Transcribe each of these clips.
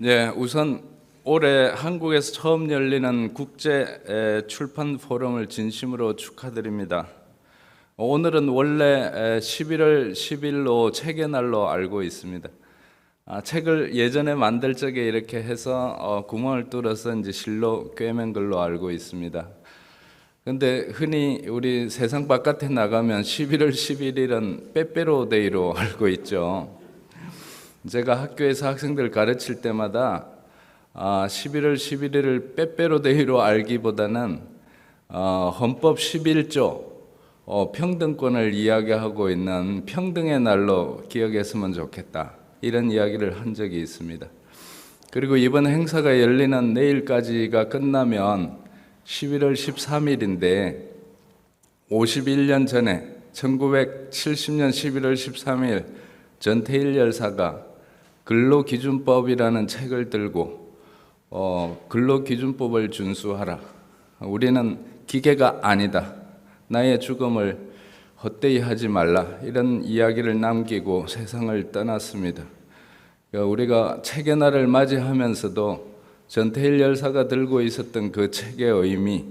네, 우선 올해 한국에서 처음 열리는 국제 출판 포럼을 진심으로 축하드립니다. 오늘은 원래 11월 10일로 책의 날로 알고 있습니다. 책을 예전에 만들 적에 이렇게 해서 구멍을 뚫어서 이제 실로 꿰맨 걸로 알고 있습니다. 근데 흔히 우리 세상 바깥에 나가면 11월 11일은 빼빼로 데이로 알고 있죠. 제가 학교에서 학생들 가르칠 때마다 11월 11일을 빼빼로 데이로 알기보다는 헌법 11조 평등권을 이야기하고 있는 평등의 날로 기억했으면 좋겠다, 이런 이야기를 한 적이 있습니다. 그리고 이번 행사가 열리는 내일까지가 끝나면 11월 13일인데 51년 전에 1970년 11월 13일 전태일 열사가 근로기준법이라는 책을 들고 근로기준법을 준수하라, 우리는 기계가 아니다, 나의 죽음을 헛되이 하지 말라, 이런 이야기를 남기고 세상을 떠났습니다. 우리가 책의 날을 맞이하면서도 전태일 열사가 들고 있었던 그 책의 의미,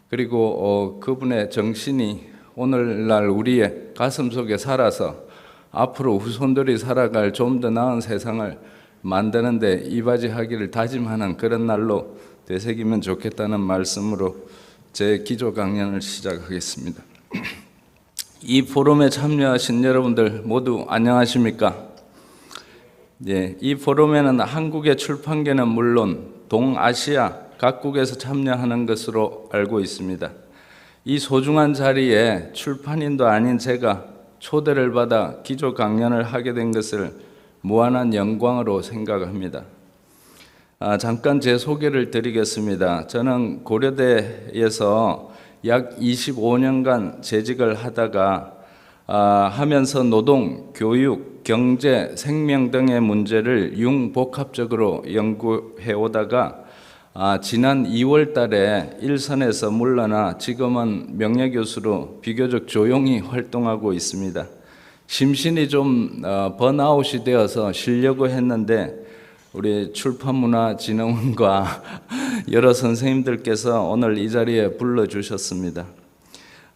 그리고 그분의 정신이 오늘날 우리의 가슴 속에 살아서 앞으로 후손들이 살아갈 좀 더 나은 세상을 만드는데 이바지하기를 다짐하는 그런 날로 되새기면 좋겠다는 말씀으로 제 기조 강연을 시작하겠습니다. 이 포럼에 참여하신 여러분들 모두 안녕하십니까? 예, 이 포럼에는 한국의 출판계는 물론 동아시아 각국에서 참여하는 것으로 알고 있습니다. 이 소중한 자리에 출판인도 아닌 제가 초대를 받아 기조 강연을 하게 된 것을 무한한 영광으로 생각합니다. 잠깐 제 소개를 드리겠습니다. 저는 고려대에서 약 25년간 재직을 하다가 하면서 노동, 교육, 경제, 생명 등의 문제를 융복합적으로 연구해 오다가 지난 2월 달에 일선에서 물러나 지금은 명예교수로 비교적 조용히 활동하고 있습니다. 심신이 좀 번아웃이 되어서 쉬려고 했는데 우리 출판문화진흥원과 여러 선생님들께서 오늘 이 자리에 불러주셨습니다.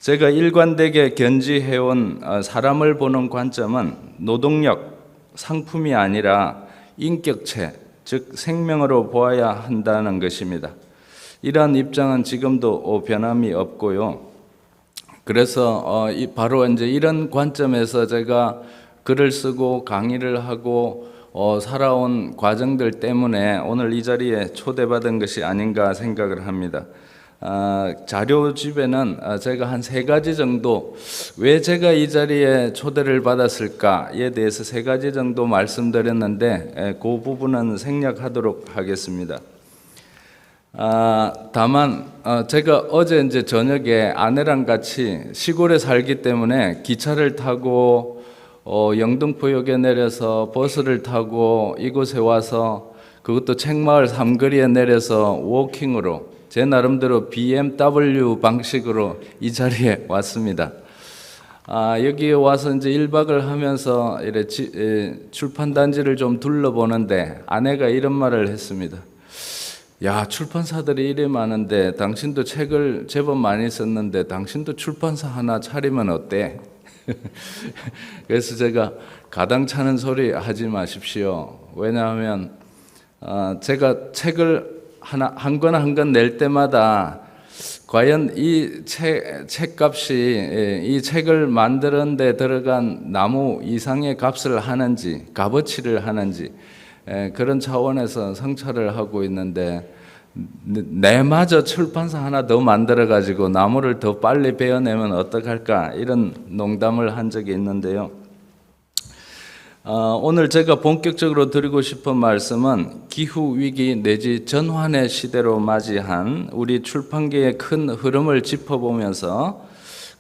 제가 일관되게 견지해온 사람을 보는 관점은 노동력, 상품이 아니라 인격체, 즉 생명으로 보아야 한다는 것입니다. 이러한 입장은 지금도 변함이 없고요. 그래서 바로 이제 이런 관점에서 제가 글을 쓰고 강의를 하고 살아온 과정들 때문에 오늘 이 자리에 초대받은 것이 아닌가 생각을 합니다. 자료집에는 제가 한 3가지 정도, 왜 제가 이 자리에 초대를 받았을까에 대해서 3가지 정도 말씀드렸는데 그 부분은 생략하도록 하겠습니다. 다만 제가 어제 이제 저녁에 아내랑 같이 시골에 살기 때문에 기차를 타고 영등포역에 내려서 버스를 타고 이곳에 와서, 그것도 책마을 삼거리에 내려서 워킹으로 제 나름대로 BMW 방식으로 이 자리에 왔습니다. 여기에 와서 이제 1박을 하면서 출판단지를 좀 둘러보는데 아내가 이런 말을 했습니다. 야, 출판사들이 이래 많은데 당신도 책을 제법 많이 썼는데 당신도 출판사 하나 차리면 어때? 그래서 제가 가당차는 소리 하지 마십시오. 왜냐하면 제가 책을 한 권 낼 때마다 과연 이 책값이 이 책을 만드는 데 들어간 나무 이상의 값을 하는지 값어치를 하는지 그런 차원에서 성찰을 하고 있는데, 내마저 출판사 하나 더 만들어 가지고 나무를 더 빨리 베어내면 어떡할까, 이런 농담을 한 적이 있는데요. 오늘 제가 본격적으로 드리고 싶은 말씀은 기후위기 내지 전환의 시대로 맞이한 우리 출판계의 큰 흐름을 짚어보면서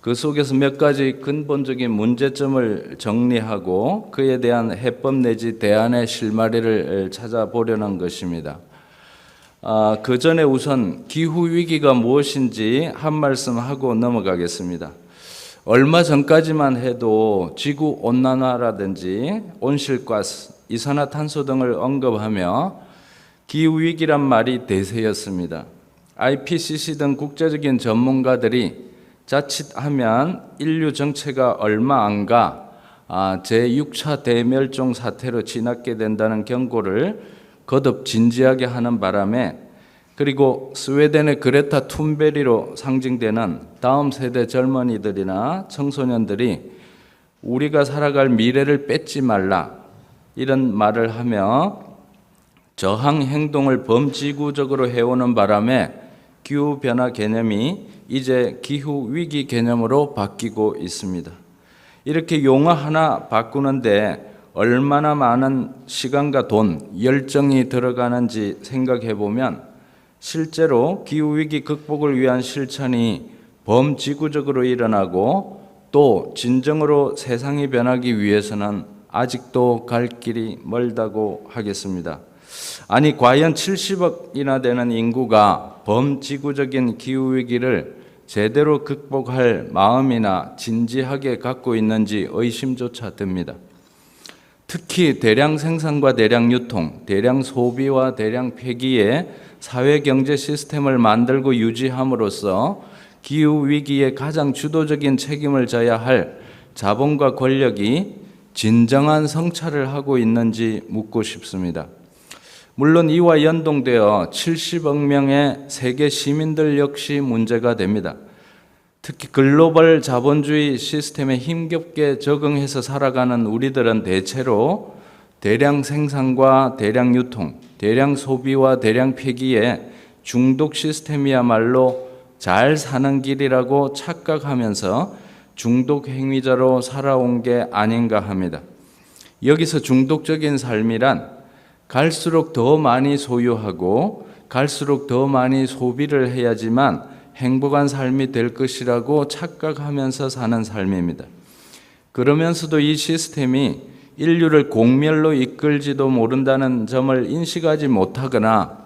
그 속에서 몇 가지 근본적인 문제점을 정리하고 그에 대한 해법 내지 대안의 실마리를 찾아보려는 것입니다. 그 전에 우선 기후위기가 무엇인지 한 말씀 하고 넘어가겠습니다. 얼마 전까지만 해도 지구온난화라든지 온실가스, 이산화탄소 등을 언급하며 기후위기란 말이 대세였습니다. IPCC 등 국제적인 전문가들이 자칫하면 인류 정체가 얼마 안 가 제6차 대멸종 사태로 지났게 된다는 경고를 거듭 진지하게 하는 바람에, 그리고 스웨덴의 그레타 툰베리로 상징되는 다음 세대 젊은이들이나 청소년들이 우리가 살아갈 미래를 뺏지 말라 이런 말을 하며 저항 행동을 범지구적으로 해오는 바람에 기후변화 개념이 이제 기후위기 개념으로 바뀌고 있습니다. 이렇게 용어 하나 바꾸는데 얼마나 많은 시간과 돈, 열정이 들어가는지 생각해 보면 실제로 기후위기 극복을 위한 실천이 범지구적으로 일어나고 또 진정으로 세상이 변하기 위해서는 아직도 갈 길이 멀다고 하겠습니다. 아니, 과연 70억이나 되는 인구가 범지구적인 기후위기를 제대로 극복할 마음이나 진지하게 갖고 있는지 의심조차 듭니다. 특히 대량 생산과 대량 유통, 대량 소비와 대량 폐기의 사회경제 시스템을 만들고 유지함으로써 기후위기에 가장 주도적인 책임을 져야 할 자본과 권력이 진정한 성찰을 하고 있는지 묻고 싶습니다. 물론 이와 연동되어 70억 명의 세계 시민들 역시 문제가 됩니다. 특히 글로벌 자본주의 시스템에 힘겹게 적응해서 살아가는 우리들은 대체로 대량 생산과 대량 유통, 대량 소비와 대량 폐기의 중독 시스템이야말로 잘 사는 길이라고 착각하면서 중독 행위자로 살아온 게 아닌가 합니다. 여기서 중독적인 삶이란 갈수록 더 많이 소유하고 갈수록 더 많이 소비를 해야지만 행복한 삶이 될 것이라고 착각하면서 사는 삶입니다. 그러면서도 이 시스템이 인류를 공멸로 이끌지도 모른다는 점을 인식하지 못하거나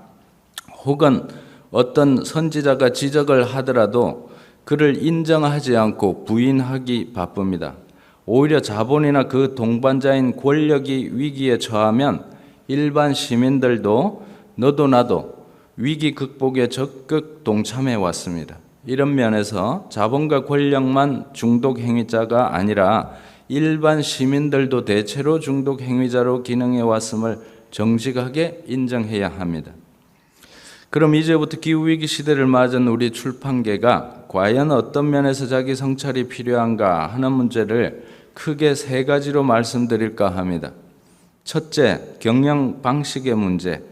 혹은 어떤 선지자가 지적을 하더라도 그를 인정하지 않고 부인하기 바쁩니다. 오히려 자본이나 그 동반자인 권력이 위기에 처하면 일반 시민들도 너도 나도 위기 극복에 적극 동참해 왔습니다. 이런 면에서 자본과 권력만 중독 행위자가 아니라 일반 시민들도 대체로 중독 행위자로 기능해 왔음을 정직하게 인정해야 합니다. 그럼 이제부터 기후위기 시대를 맞은 우리 출판계가 과연 어떤 면에서 자기 성찰이 필요한가 하는 문제를 크게 세 가지로 말씀드릴까 합니다. 첫째, 경영 방식의 문제.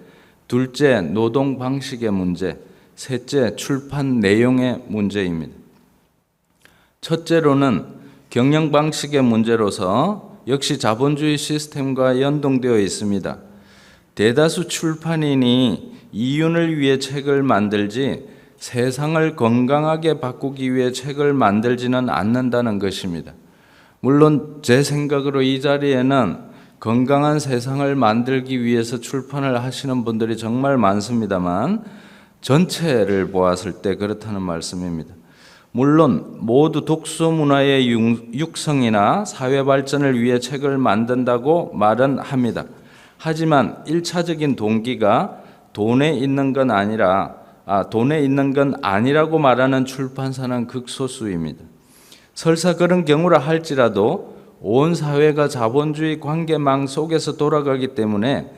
둘째, 노동 방식의 문제. 셋째, 출판 내용의 문제입니다. 첫째로는 경영 방식의 문제로서 역시 자본주의 시스템과 연동되어 있습니다. 대다수 출판인이 이윤을 위해 책을 만들지 세상을 건강하게 바꾸기 위해 책을 만들지는 않는다는 것입니다. 물론 제 생각으로 이 자리에는 건강한 세상을 만들기 위해서 출판을 하시는 분들이 정말 많습니다만 전체를 보았을 때 그렇다는 말씀입니다. 물론 모두 독서 문화의 육성이나 사회 발전을 위해 책을 만든다고 말은 합니다. 하지만 1차적인 동기가 돈에 있는 건 아니라고 말하는 출판사는 극소수입니다. 설사 그런 경우라 할지라도 온 사회가 자본주의 관계망 속에서 돌아가기 때문에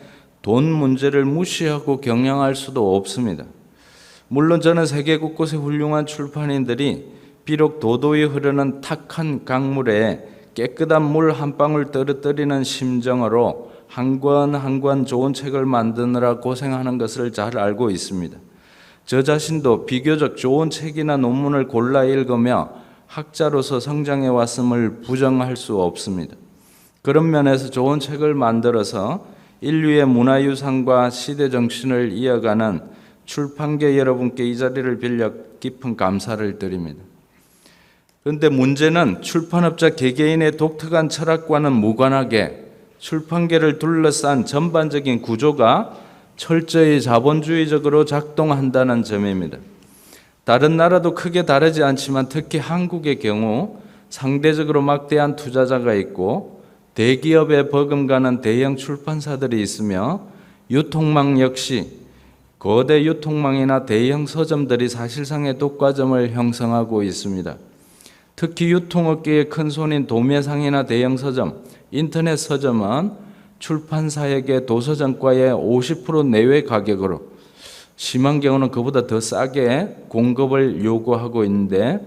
돈 문제를 무시하고 경영할 수도 없습니다. 물론 저는 세계 곳곳의 훌륭한 출판인들이 비록 도도히 흐르는 탁한 강물에 깨끗한 물 한 방울 떨어뜨리는 심정으로 한 권 한 권 좋은 책을 만드느라 고생하는 것을 잘 알고 있습니다. 저 자신도 비교적 좋은 책이나 논문을 골라 읽으며 학자로서 성장해 왔음을 부정할 수 없습니다. 그런 면에서 좋은 책을 만들어서 인류의 문화유산과 시대 정신을 이어가는 출판계 여러분께 이 자리를 빌려 깊은 감사를 드립니다. 그런데 문제는 출판업자 개개인의 독특한 철학과는 무관하게 출판계를 둘러싼 전반적인 구조가 철저히 자본주의적으로 작동한다는 점입니다. 다른 나라도 크게 다르지 않지만 특히 한국의 경우 상대적으로 막대한 투자자가 있고 대기업에 버금가는 대형 출판사들이 있으며 유통망 역시 거대 유통망이나 대형 서점들이 사실상의 독과점을 형성하고 있습니다. 특히 유통업계의 큰 손인 도매상이나 대형 서점, 인터넷 서점은 출판사에게 도서점가의 50% 내외 가격으로, 심한 경우는 그보다 더 싸게 공급을 요구하고 있는데,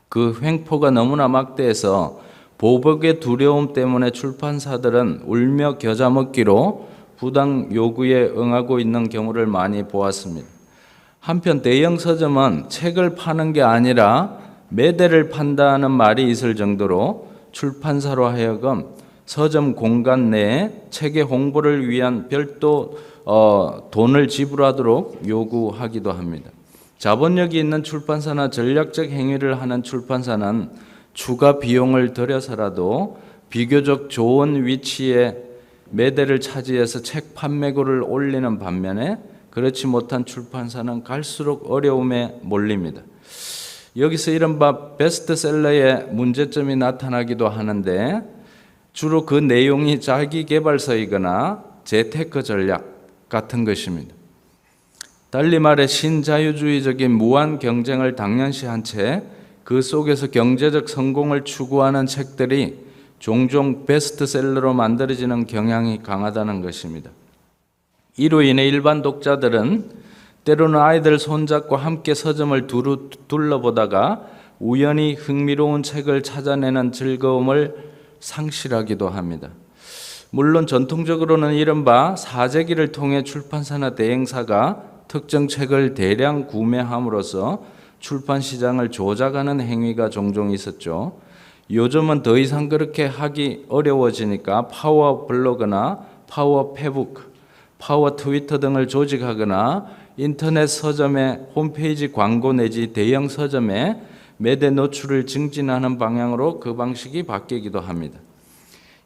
그 횡포가 너무나 막대해서 보복의 두려움 때문에 출판사들은 울며 겨자 먹기로 부당 요구에 응하고 있는 경우를 많이 보았습니다. 한편 대형 서점은 책을 파는 게 아니라 매대를 판다는 말이 있을 정도로 출판사로 하여금 서점 공간 내에 책의 홍보를 위한 별도 돈을 지불하도록 요구하기도 합니다. 자본력이 있는 출판사나 전략적 행위를 하는 출판사는 추가 비용을 들여서라도 비교적 좋은 위치에 매대를 차지해서 책 판매고를 올리는 반면에, 그렇지 못한 출판사는 갈수록 어려움에 몰립니다. 여기서 이른바 베스트셀러의 문제점이 나타나기도 하는데, 주로 그 내용이 자기 개발서이거나 재테크 전략 같은 것입니다. 달리 말해 신자유주의적인 무한 경쟁을 당연시한 채 그 속에서 경제적 성공을 추구하는 책들이 종종 베스트셀러로 만들어지는 경향이 강하다는 것입니다. 이로 인해 일반 독자들은 때로는 아이들 손잡고 함께 서점을 둘러보다가 우연히 흥미로운 책을 찾아내는 즐거움을 상실하기도 합니다. 물론 전통적으로는 이른바 사재기를 통해 출판사나 대행사가 특정 책을 대량 구매함으로써 출판 시장을 조작하는 행위가 종종 있었죠. 요즘은 더 이상 그렇게 하기 어려워지니까 파워 블로그나 파워 페북, 파워 트위터 등을 조직하거나 인터넷 서점의 홈페이지 광고 내지 대형 서점의 매대 노출을 증진하는 방향으로 그 방식이 바뀌기도 합니다.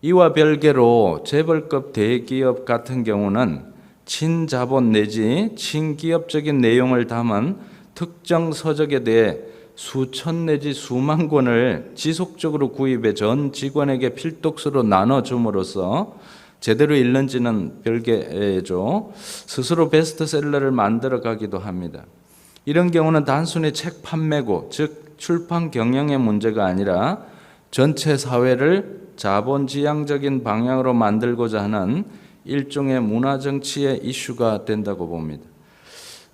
이와 별개로 재벌급 대기업 같은 경우는 친자본 내지 친기업적인 내용을 담은 특정 서적에 대해 수천 내지 수만 권을 지속적으로 구입해 전 직원에게 필독서로 나눠줌으로써 제대로 읽는지는 별개죠. 스스로 베스트셀러를 만들어가기도 합니다. 이런 경우는 단순히 책 판매고, 즉 출판 경영의 문제가 아니라 전체 사회를 자본지향적인 방향으로 만들고자 하는 일종의 문화정치의 이슈가 된다고 봅니다.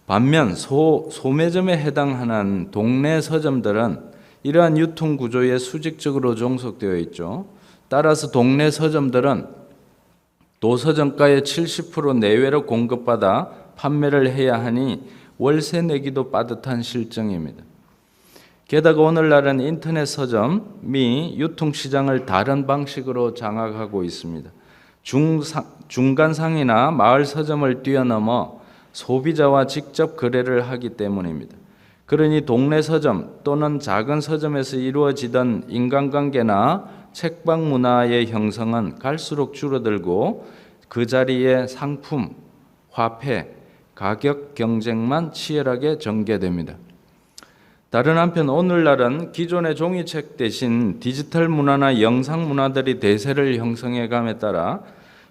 반면 소매점에 해당하는 동네 서점들은 이러한 유통 구조에 수직적으로 종속되어 있죠. 따라서 동네 서점들은 도서점가의 70% 내외로 공급받아 판매를 해야 하니 월세 내기도 빠듯한 실정입니다. 게다가 오늘날은 인터넷 서점이 유통시장을 다른 방식으로 장악하고 있습니다. 중간상이나 마을 서점을 뛰어넘어 소비자와 직접 거래를 하기 때문입니다. 그러니 동네 서점 또는 작은 서점에서 이루어지던 인간관계나 책방 문화의 형성은 갈수록 줄어들고 그 자리에 상품, 화폐, 가격 경쟁만 치열하게 전개됩니다. 다른 한편 오늘날은 기존의 종이책 대신 디지털 문화나 영상 문화들이 대세를 형성해감에 따라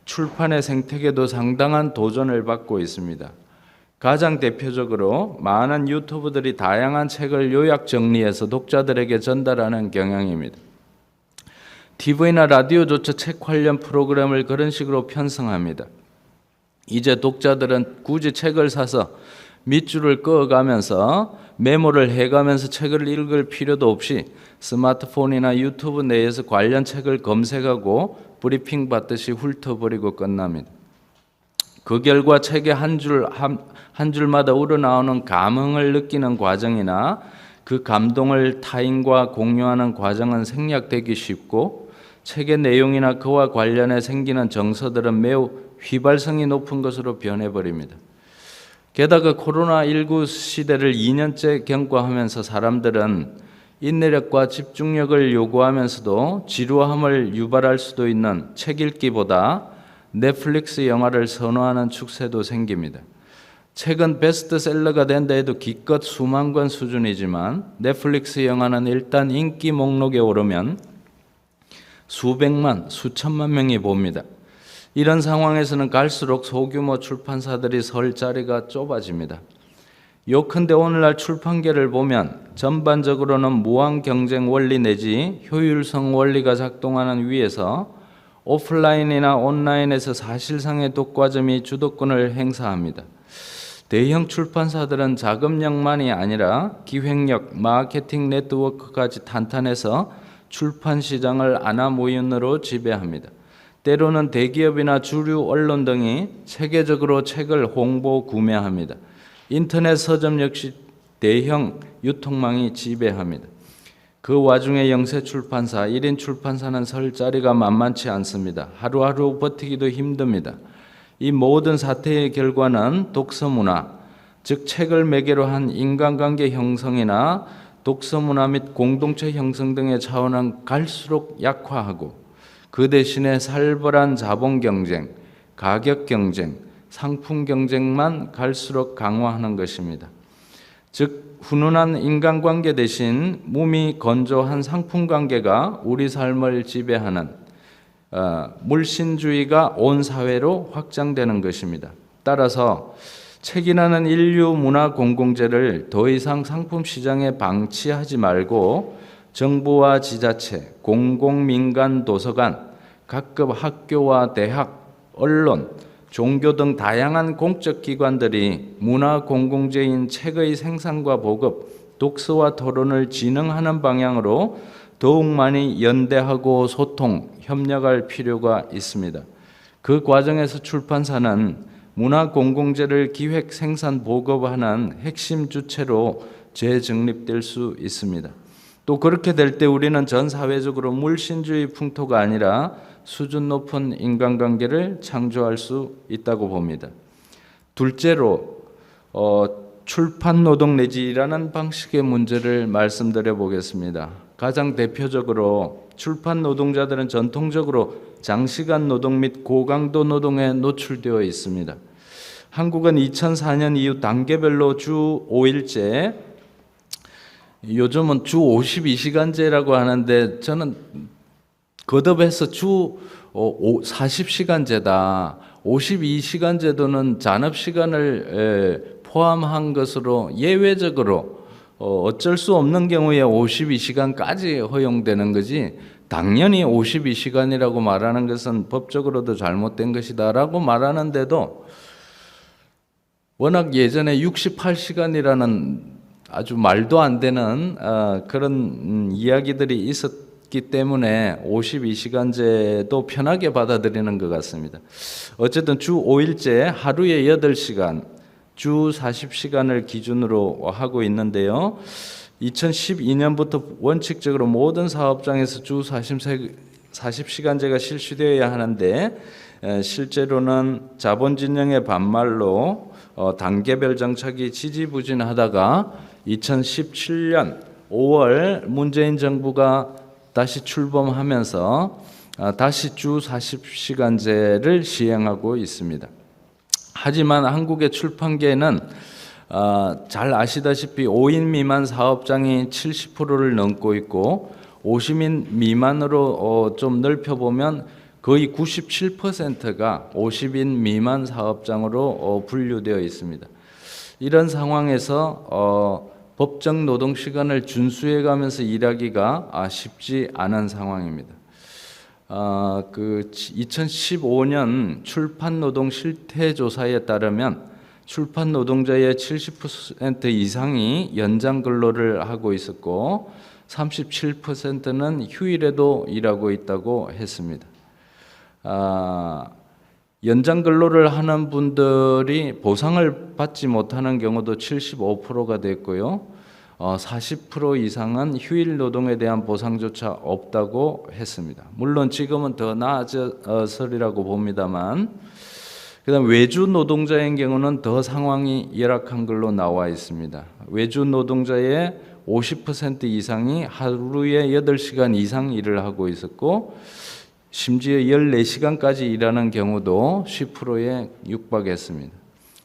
출판의 생태계도 상당한 도전을 받고 있습니다. 가장 대표적으로 많은 유튜버들이 다양한 책을 요약 정리해서 독자들에게 전달하는 경향입니다. TV나 라디오조차 책 관련 프로그램을 그런 식으로 편성합니다. 이제 독자들은 굳이 책을 사서 밑줄을 그어가면서 메모를 해가면서 책을 읽을 필요도 없이 스마트폰이나 유튜브 내에서 관련 책을 검색하고 브리핑 받듯이 훑어버리고 끝납니다. 그 결과 책의 한 줄마다 우러나오는 감흥을 느끼는 과정이나 그 감동을 타인과 공유하는 과정은 생략되기 쉽고, 책의 내용이나 그와 관련해 생기는 정서들은 매우 휘발성이 높은 것으로 변해버립니다. 게다가 코로나19 시대를 2년째 경과하면서 사람들은 인내력과 집중력을 요구하면서도 지루함을 유발할 수도 있는 책 읽기보다 넷플릭스 영화를 선호하는 추세도 생깁니다. 책은 베스트셀러가 된다 해도 기껏 수만 권 수준이지만 넷플릭스 영화는 일단 인기 목록에 오르면 수백만, 수천만 명이 봅니다. 이런 상황에서는 갈수록 소규모 출판사들이 설 자리가 좁아집니다. 요컨대 오늘날 출판계를 보면 전반적으로는 무한 경쟁 원리 내지 효율성 원리가 작동하는 위에서 오프라인이나 온라인에서 사실상의 독과점이 주도권을 행사합니다. 대형 출판사들은 자금력만이 아니라 기획력, 마케팅 네트워크까지 탄탄해서 출판 시장을 아나무인으로 지배합니다. 때로는 대기업이나 주류 언론 등이 세계적으로 책을 홍보, 구매합니다. 인터넷 서점 역시 대형 유통망이 지배합니다. 그 와중에 영세 출판사, 1인 출판사는 설 자리가 만만치 않습니다. 하루하루 버티기도 힘듭니다. 이 모든 사태의 결과는 독서 문화, 즉 책을 매개로 한 인간관계 형성이나 독서 문화 및 공동체 형성 등의 차원은 갈수록 약화하고 그 대신에 살벌한 자본 경쟁, 가격 경쟁, 상품 경쟁만 갈수록 강화하는 것입니다. 즉 훈훈한 인간관계 대신 몸이 건조한 상품관계가 우리 삶을 지배하는 물신주의가 온 사회로 확장되는 것입니다. 따라서 책이라는 인류 문화 공공재를 더 이상 상품 시장에 방치하지 말고 정부와 지자체, 공공민간 도서관, 각급 학교와 대학, 언론, 종교 등 다양한 공적 기관들이 문화 공공재인 책의 생산과 보급, 독서와 토론을 진흥하는 방향으로 더욱 많이 연대하고 소통, 협력할 필요가 있습니다. 그 과정에서 출판사는 문화 공공재를 기획, 생산, 보급하는 핵심 주체로 재정립될 수 있습니다. 또 그렇게 될 때 우리는 전 사회적으로 물신주의 풍토가 아니라 수준 높은 인간관계를 창조할 수 있다고 봅니다. 둘째로 출판 노동 내지 일하는 방식의 문제를 말씀드려 보겠습니다. 가장 대표적으로 출판 노동자들은 전통적으로 장시간 노동 및 고강도 노동에 노출되어 있습니다. 한국은 2004년 이후 단계별로 주 5일제, 요즘은 주 52시간제라고 하는데 저는 거듭해서 주 40시간제다. 52시간제도는 잔업시간을 포함한 것으로 예외적으로 어쩔 수 없는 경우에 52시간까지 허용되는 거지 당연히 52시간이라고 말하는 것은 법적으로도 잘못된 것이다라고 말하는데도 워낙 예전에 68시간이라는 아주 말도 안 되는 그런 이야기들이 있었기 때문에 52시간제도 편하게 받아들이는 것 같습니다. 어쨌든 주 5일제 하루에 8시간, 주 40시간을 기준으로 하고 있는데요. 2012년부터 원칙적으로 모든 사업장에서 주 40시간제가 실시되어야 하는데 실제로는 자본진영의 반말로 단계별 정착이 지지부진하다가 2017년 5월 문재인 정부가 다시 출범하면서 다시 주 40시간제를 시행하고 있습니다. 하지만 한국의 출판계는 잘 아시다시피 5인 미만 사업장이 70%를 넘고 있고 50인 미만으로 좀 넓혀보면 거의 97%가 50인 미만 사업장으로 분류되어 있습니다. 이런 상황에서 법정 노동 시간을 준수해 가면서 일하기가 쉽지 않은 상황입니다. 2015년 출판 노동 실태 조사에 따르면 출판 노동자의 70% 이상이 연장 근로를 하고 있었고 37%는 휴일에도 일하고 있다고 했습니다. 연장 근로를 하는 분들이 보상을 받지 못하는 경우도 75%가 됐고요. 40% 이상은 휴일 노동에 대한 보상조차 없다고 했습니다. 물론 지금은 더 나아졌으리라고 봅니다만, 그다음 외주 노동자의 경우는 더 상황이 열악한 걸로 나와 있습니다. 외주 노동자의 50% 이상이 하루에 8시간 이상 일을 하고 있었고 심지어 14시간까지 일하는 경우도 10%에 육박했습니다.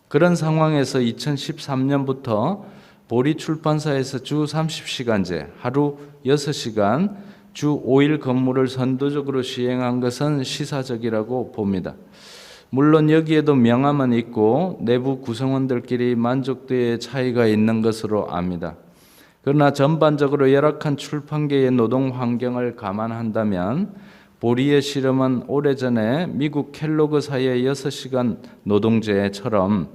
그런 상황에서 2013년부터 보리 출판사에서 주 30시간제, 하루 6시간, 주 5일 근무를 선도적으로 시행한 것은 시사적이라고 봅니다. 물론 여기에도 명함은 있고 내부 구성원들끼리 만족도의 차이가 있는 것으로 압니다. 그러나 전반적으로 열악한 출판계의 노동 환경을 감안한다면 보리의 실험은 오래전에 미국 켈로그사의 6시간 노동제처럼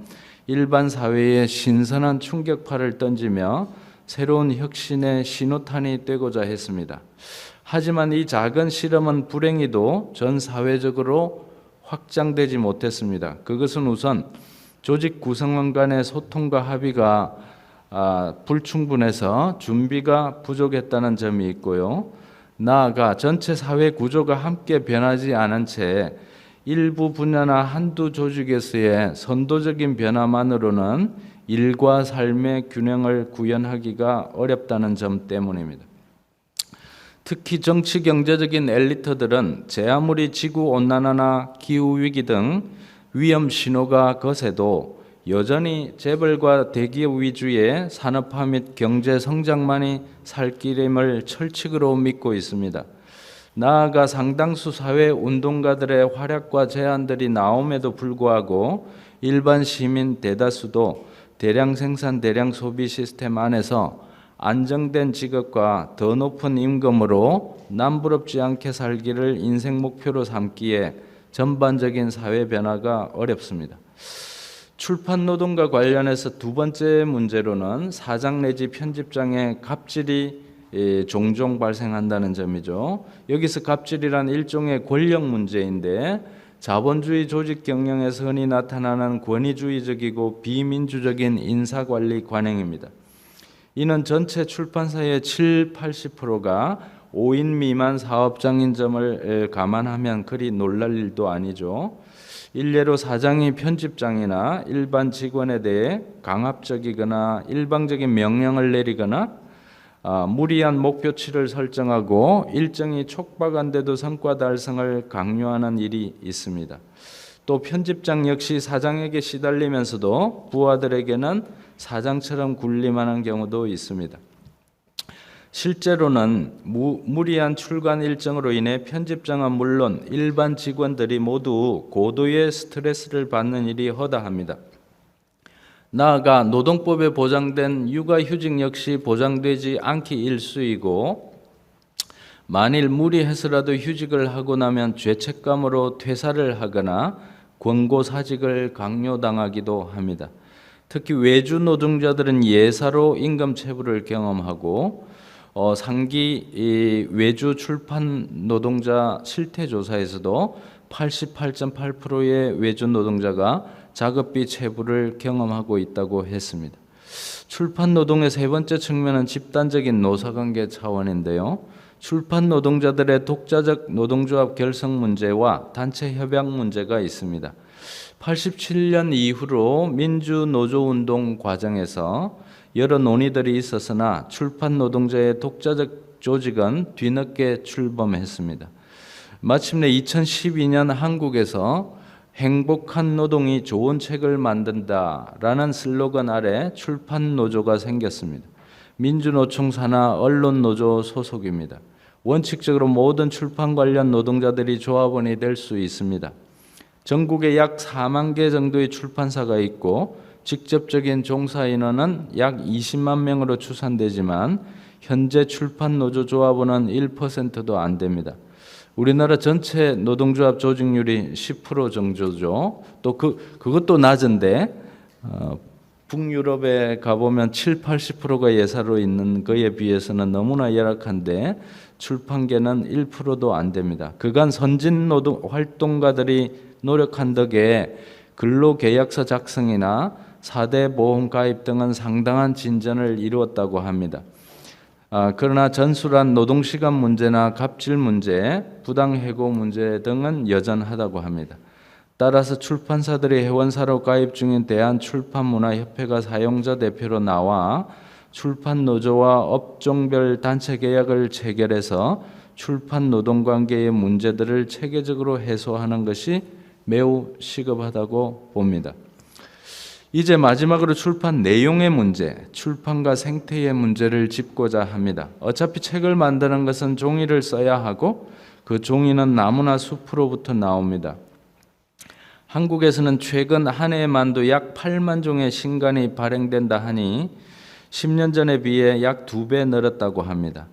일반 사회에 신선한 충격파를 던지며 새로운 혁신의 신호탄이 되고자 했습니다. 하지만 이 작은 실험은 불행히도 전 사회적으로 확장되지 못했습니다. 그것은 우선 조직 구성원 간의 소통과 합의가 불충분해서 준비가 부족했다는 점이 있고요. 나아가 전체 사회 구조가 함께 변하지 않은 채 일부 분야나 한두 조직에서의 선도적인 변화만으로는 일과 삶의 균형을 구현하기가 어렵다는 점 때문입니다. 특히 정치 경제적인 엘리트들은 제 아무리 지구온난화나 기후위기 등 위험 신호가 거세도 여전히 재벌과 대기업 위주의 산업화 및 경제 성장만이 살 길임을 철칙으로 믿고 있습니다. 나아가 상당수 사회 운동가들의 활약과 제안들이 나옴에도 불구하고 일반 시민 대다수도 대량 생산 대량 소비 시스템 안에서 안정된 직업과 더 높은 임금으로 남부럽지 않게 살기를 인생 목표로 삼기에 전반적인 사회 변화가 어렵습니다. 출판 노동과 관련해서 두 번째 문제로는 사장 내지 편집장의 갑질이 종종 발생한다는 점이죠. 여기서 갑질이란 일종의 권력 문제인데 자본주의 조직 경영에서 흔히 나타나는 권위주의적이고 비민주적인 인사관리 관행입니다. 이는 전체 출판사의 80%가 5인 미만 사업장인 점을 감안하면 그리 놀랄 일도 아니죠. 일례로 사장이 편집장이나 일반 직원에 대해 강압적이거나 일방적인 명령을 내리거나 무리한 목표치를 설정하고 일정이 촉박한데도 성과 달성을 강요하는 일이 있습니다. 또 편집장 역시 사장에게 시달리면서도 부하들에게는 사장처럼 군림하는 경우도 있습니다. 실제로는 무리한 출간 일정으로 인해 편집장은 물론 일반 직원들이 모두 고도의 스트레스를 받는 일이 허다합니다. 나아가 노동법에 보장된 육아휴직 역시 보장되지 않기 일쑤이고 만일 무리해서라도 휴직을 하고 나면 죄책감으로 퇴사를 하거나 권고사직을 강요당하기도 합니다. 특히 외주 노동자들은 예사로 임금 체불을 경험하고 상기 외주 출판 노동자 실태 조사에서도 88.8%의 외주 노동자가 작업비 체불을 경험하고 있다고 했습니다. 출판 노동의 세 번째 측면은 집단적인 노사관계 차원인데요. 출판 노동자들의 독자적 노동조합 결성 문제와 단체 협약 문제가 있습니다. 87년 이후로 민주노조운동 과정에서 여러 논의들이 있었으나 출판 노동자의 독자적 조직은 뒤늦게 출범했습니다. 마침내 2012년 한국에서 행복한 노동이 좋은 책을 만든다라는 슬로건 아래 출판 노조가 생겼습니다. 민주노총 산하 언론노조 소속입니다. 원칙적으로 모든 출판 관련 노동자들이 조합원이 될 수 있습니다. 전국에 약 4만 개 정도의 출판사가 있고 직접적인 종사 인원은 약 20만 명으로 추산되지만 현재 출판 노조 조합원은 1%도 안 됩니다. 우리나라 전체 노동조합 조직률이 10% 정도죠. 또 그것도 낮은데 북유럽에 가보면 70~80%가 예사로 있는 거에 비해서는 너무나 열악한데 출판계는 1%도 안 됩니다. 그간 선진 노동 활동가들이 노력한 덕에 근로계약서 작성이나 4대 보험 가입 등은 상당한 진전을 이루었다고 합니다. 그러나 전술한 노동시간 문제나 갑질 문제, 부당해고 문제 등은 여전하다고 합니다. 따라서 출판사들이 회원사로 가입 중인 대한출판문화협회가 사용자 대표로 나와 출판노조와 업종별 단체 계약을 체결해서 출판 노동관계의 문제들을 체계적으로 해소하는 것이 매우 시급하다고 봅니다. 이제 마지막으로 출판 내용의 문제, 출판과 생태의 문제를 짚고자 합니다. 어차피 책을 만드는 것은 종이를 써야 하고 그 종이는 나무나 숲으로부터 나옵니다. 한국에서는 최근 한 해에만도 약 8만 종의 신간이 발행된다 하니 10년 전에 비해 약 2배 늘었다고 합니다.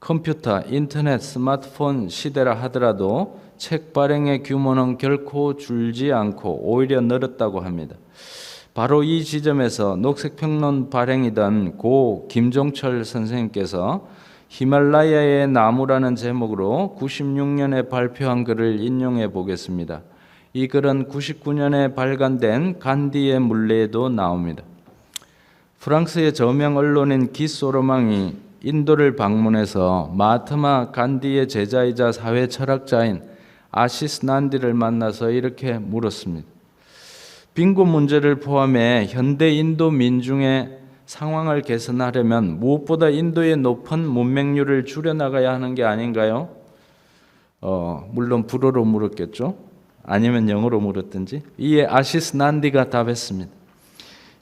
컴퓨터, 인터넷, 스마트폰 시대라 하더라도 책 발행의 규모는 결코 줄지 않고 오히려 늘었다고 합니다. 바로 이 지점에서 녹색평론 발행이던 고 김종철 선생님께서 히말라야의 나무라는 제목으로 96년에 발표한 글을 인용해 보겠습니다. 이 글은 99년에 발간된 간디의 물레에도 나옵니다. 프랑스의 저명 언론인 기소로망이 인도를 방문해서 마하트마 간디의 제자이자 사회 철학자인 아시스 난디를 만나서 이렇게 물었습니다. 빈곤 문제를 포함해 현대 인도 민중의 상황을 개선하려면 무엇보다 인도의 높은 문맹률을 줄여나가야 하는 게 아닌가요? 물론 불어로 물었겠죠. 아니면 영어로 물었든지. 이에 아시스 난디가 답했습니다.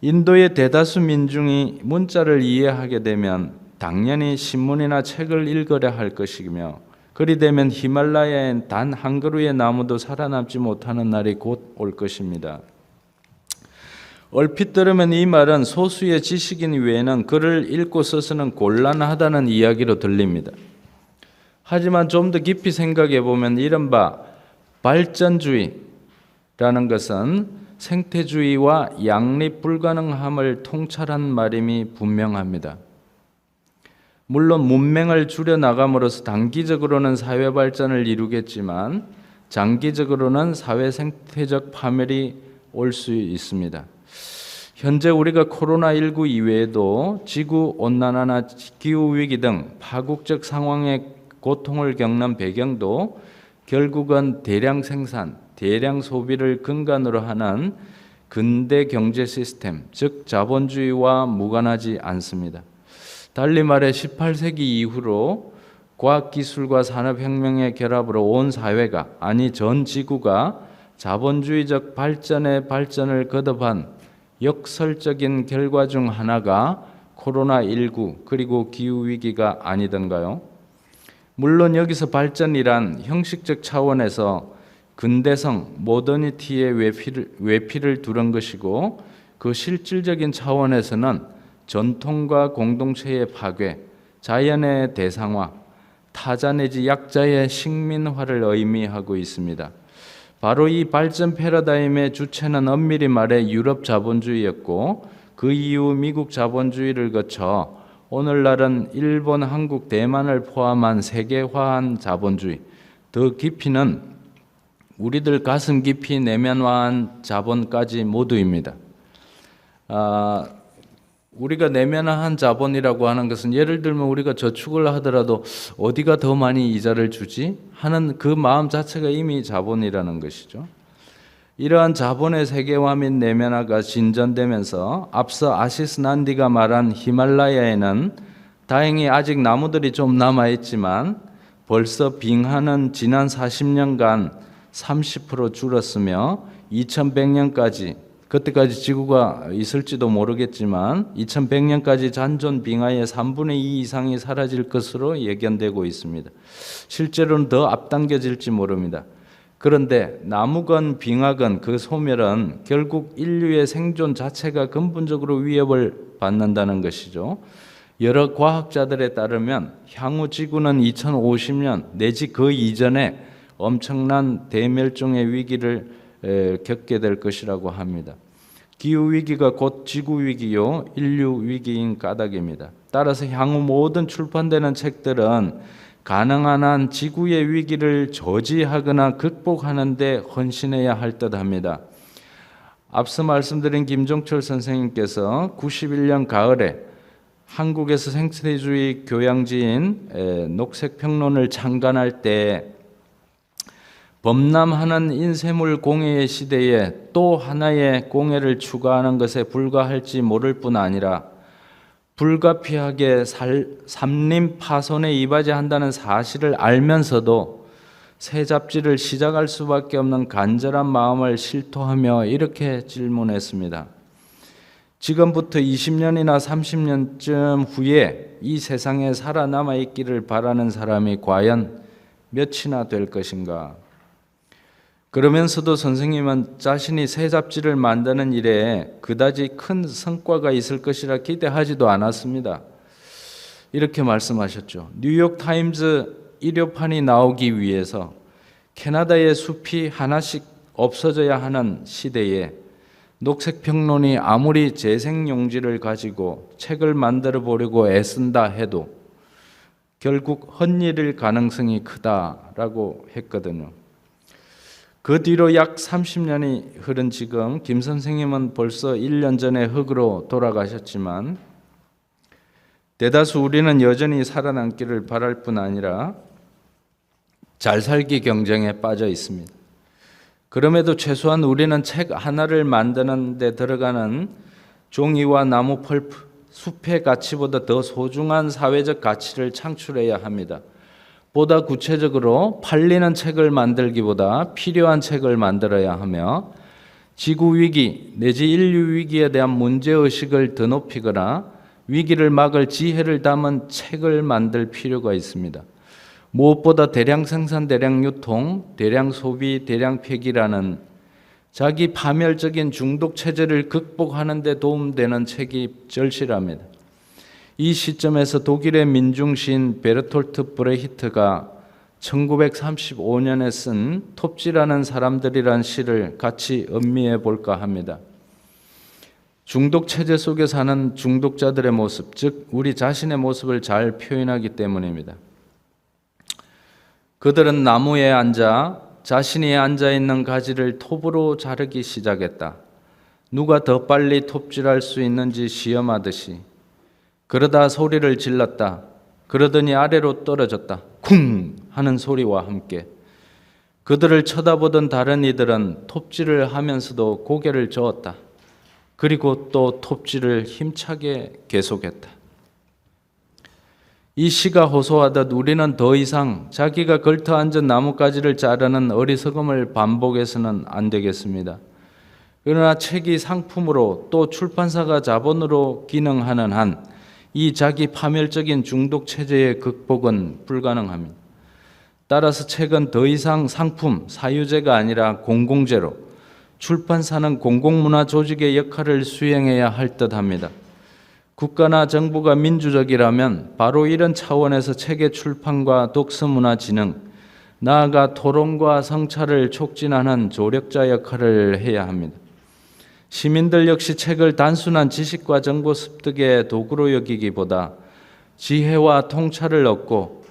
인도의 대다수 민중이 문자를 이해하게 되면 당연히 신문이나 책을 읽으려 할 것이며 그리 되면 히말라야엔 단 한 그루의 나무도 살아남지 못하는 날이 곧 올 것입니다. 얼핏 들으면 이 말은 소수의 지식인 외에는 글을 읽고 써서는 곤란하다는 이야기로 들립니다. 하지만 좀 더 깊이 생각해 보면 이른바 발전주의라는 것은 생태주의와 양립 불가능함을 통찰한 말임이 분명합니다. 물론 문맹을 줄여나감으로써 단기적으로는 사회 발전을 이루겠지만 장기적으로는 사회 생태적 파멸이 올 수 있습니다. 현재 우리가 코로나19 이외에도 지구온난화나 기후위기 등 파국적 상황의 고통을 겪는 배경도 결국은 대량 생산, 대량 소비를 근간으로 하는 근대 경제 시스템, 즉 자본주의와 무관하지 않습니다. 달리 말해 18세기 이후로 과학기술과 산업혁명의 결합으로 온 사회가, 아니 전 지구가 자본주의적 발전의 발전을 거듭한 역설적인 결과 중 하나가 코로나19 그리고 기후위기가 아니던가요? 물론 여기서 발전이란 형식적 차원에서 근대성, 모더니티의 외피를 두른 것이고 그 실질적인 차원에서는 전통과 공동체의 파괴, 자연의 대상화, 타자 내지 약자의 식민화를 의미하고 있습니다. 바로 이 발전 패러다임의 주체는 엄밀히 말해 유럽 자본주의였고 그 이후 미국 자본주의를 거쳐 오늘날은 일본, 한국, 대만을 포함한 세계화한 자본주의, 더 깊이는 우리들 가슴 깊이 내면화한 자본까지 모두입니다. 우리가 내면화한 자본이라고 하는 것은 예를 들면 우리가 저축을 하더라도 어디가 더 많이 이자를 주지 하는 그 마음 자체가 이미 자본이라는 것이죠. 이러한 자본의 세계화 및 내면화가 진전되면서 앞서 아시스 난디가 말한 히말라야에는 다행히 아직 나무들이 좀 남아있지만 벌써 빙하는 지난 40년간 30% 줄었으며 2100년까지 그때까지 지구가 있을지도 모르겠지만 2100년까지 잔존 빙하의 3분의 2 이상이 사라질 것으로 예견되고 있습니다. 실제로는 더 앞당겨질지 모릅니다. 그런데 나무건 빙하건 그 소멸은 결국 인류의 생존 자체가 근본적으로 위협을 받는다는 것이죠. 여러 과학자들에 따르면 향후 지구는 2050년 내지 그 이전에 엄청난 대멸종의 위기를 겪게 될 것이라고 합니다. 기후위기가 곧 지구위기요 인류위기인 까닭입니다. 따라서 향후 모든 출판되는 책들은 가능한 한 지구의 위기를 저지하거나 극복하는 데 헌신해야 할 듯합니다. 앞서 말씀드린 김종철 선생님께서 91년 가을에 한국에서 생태주의 교양지인 녹색평론을 창간할 때 범람하는 인쇄물 공해의 시대에 또 하나의 공해를 추가하는 것에 불과할지 모를 뿐 아니라 불가피하게 산림 파손에 이바지한다는 사실을 알면서도 새 잡지를 시작할 수밖에 없는 간절한 마음을 실토하며 이렇게 질문했습니다. 지금부터 20년이나 30년쯤 후에 이 세상에 살아남아 있기를 바라는 사람이 과연 몇이나 될 것인가? 그러면서도 선생님은 자신이 새 잡지를 만드는 일에 그다지 큰 성과가 있을 것이라 기대하지도 않았습니다. 이렇게 말씀하셨죠. 뉴욕 타임즈 일요판이 나오기 위해서 캐나다의 숲이 하나씩 없어져야 하는 시대에 녹색평론이 아무리 재생용지를 가지고 책을 만들어 보려고 애쓴다 해도 결국 헛일일 가능성이 크다라고 했거든요. 그 뒤로 약 30년이 흐른 지금 김 선생님은 벌써 1년 전에 흙으로 돌아가셨지만 대다수 우리는 여전히 살아남기를 바랄 뿐 아니라 잘 살기 경쟁에 빠져 있습니다. 그럼에도 최소한 우리는 책 하나를 만드는 데 들어가는 종이와 나무 펄프, 숲의 가치보다 더 소중한 사회적 가치를 창출해야 합니다. 보다 구체적으로 팔리는 책을 만들기보다 필요한 책을 만들어야 하며 지구 위기 내지 인류 위기에 대한 문제의식을 더 높이거나 위기를 막을 지혜를 담은 책을 만들 필요가 있습니다. 무엇보다 대량 생산, 대량 유통, 대량 소비, 대량 폐기라는 자기 파멸적인 중독 체제를 극복하는 데 도움되는 책이 절실합니다. 이 시점에서 독일의 민중시인 베르톨트 브레히트가 1935년에 쓴 톱질하는 사람들이란 시를 같이 음미해 볼까 합니다. 중독 체제 속에 사는 중독자들의 모습, 즉 우리 자신의 모습을 잘 표현하기 때문입니다. 그들은 나무에 앉아 자신이 앉아있는 가지를 톱으로 자르기 시작했다. 누가 더 빨리 톱질할 수 있는지 시험하듯이. 그러다 소리를 질렀다. 그러더니 아래로 떨어졌다. 쿵 하는 소리와 함께. 그들을 쳐다보던 다른 이들은 톱질을 하면서도 고개를 저었다. 그리고 또 톱질을 힘차게 계속했다. 이 시가 호소하듯 우리는 더 이상 자기가 걸터 앉은 나뭇가지를 자르는 어리석음을 반복해서는 안 되겠습니다. 그러나 책이 상품으로 또 출판사가 자본으로 기능하는 한 이 자기 파멸적인 중독 체제의 극복은 불가능합니다. 따라서 책은 더 이상 상품, 사유재가 아니라 공공재로 출판사는 공공문화 조직의 역할을 수행해야 할 듯합니다. 국가나 정부가 민주적이라면 바로 이런 차원에서 책의 출판과 독서문화 진흥, 나아가 토론과 성찰을 촉진하는 조력자 역할을 해야 합니다. 시민들 역시 책을 단순한 지식과 정보 습득의 도구로 여기기보다 지혜와 통찰을 얻고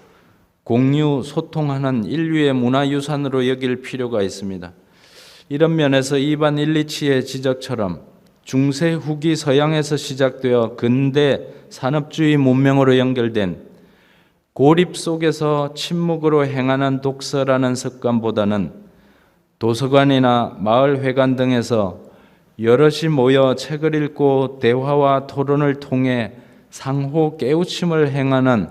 공유, 소통하는 인류의 문화유산으로 여길 필요가 있습니다. 이런 면에서 이반 일리치의 지적처럼 중세 후기 서양에서 시작되어 근대 산업주의 문명으로 연결된 고립 속에서 침묵으로 행하는 독서라는 습관보다는 도서관이나 마을회관 등에서 여럿이 모여 책을 읽고 대화와 토론을 통해 상호 깨우침을 행하는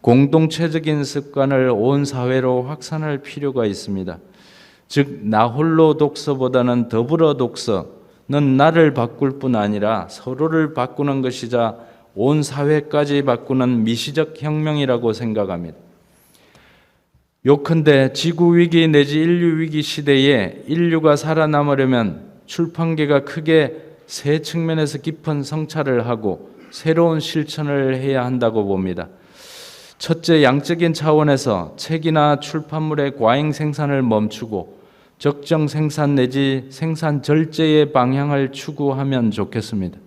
공동체적인 습관을 온 사회로 확산할 필요가 있습니다. 즉 나홀로 독서보다는 더불어 독서는 나를 바꿀 뿐 아니라 서로를 바꾸는 것이자 온 사회까지 바꾸는 미시적 혁명이라고 생각합니다. 요컨대 지구위기 내지 인류위기 시대에 인류가 살아남으려면 출판계가 크게 세 측면에서 깊은 성찰을 하고 새로운 실천을 해야 한다고 봅니다. 첫째, 양적인 차원에서 책이나 출판물의 과잉 생산을 멈추고 적정 생산 내지 생산 절제의 방향을 추구하면 좋겠습니다.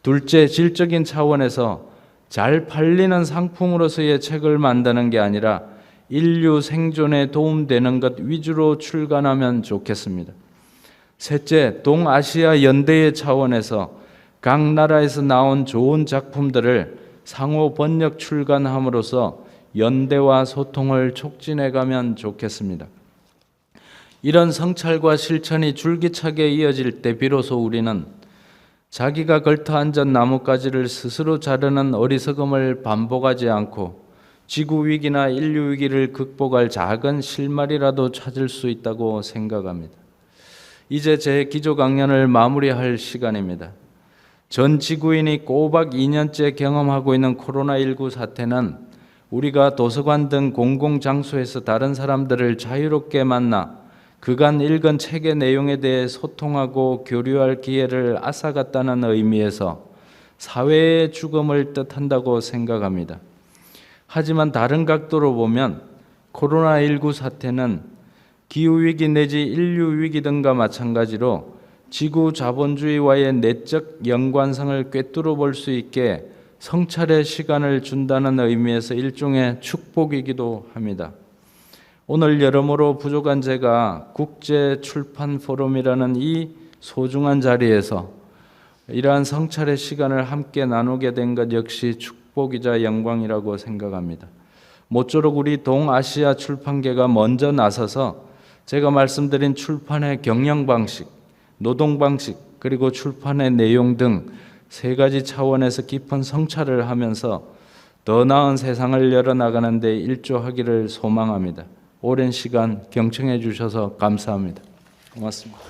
둘째, 질적인 차원에서 잘 팔리는 상품으로서의 책을 만드는 게 아니라 인류 생존에 도움되는 것 위주로 출간하면 좋겠습니다. 셋째, 동아시아 연대의 차원에서 각 나라에서 나온 좋은 작품들을 상호 번역 출간함으로써 연대와 소통을 촉진해가면 좋겠습니다. 이런 성찰과 실천이 줄기차게 이어질 때 비로소 우리는 자기가 걸터 앉은 나뭇가지를 스스로 자르는 어리석음을 반복하지 않고 지구 위기나 인류 위기를 극복할 작은 실마리라도 찾을 수 있다고 생각합니다. 이제 제 기조 강연을 마무리할 시간입니다. 전 지구인이 꼬박 2년째 경험하고 있는 코로나19 사태는 우리가 도서관 등 공공장소에서 다른 사람들을 자유롭게 만나 그간 읽은 책의 내용에 대해 소통하고 교류할 기회를 앗아갔다는 의미에서 사회의 죽음을 뜻한다고 생각합니다. 하지만 다른 각도로 보면 코로나19 사태는 기후위기 내지 인류위기 등과 마찬가지로 지구 자본주의와의 내적 연관성을 꿰뚫어 볼 수 있게 성찰의 시간을 준다는 의미에서 일종의 축복이기도 합니다. 오늘 여러모로 부족한 제가 국제 출판 포럼이라는 이 소중한 자리에서 이러한 성찰의 시간을 함께 나누게 된 것 역시 축복이자 영광이라고 생각합니다. 모쪼록 우리 동아시아 출판계가 먼저 나서서 제가 말씀드린 출판의 경영 방식, 노동 방식, 그리고 출판의 내용 등 세 가지 차원에서 깊은 성찰을 하면서 더 나은 세상을 열어나가는 데 일조하기를 소망합니다. 오랜 시간 경청해 주셔서 감사합니다. 고맙습니다.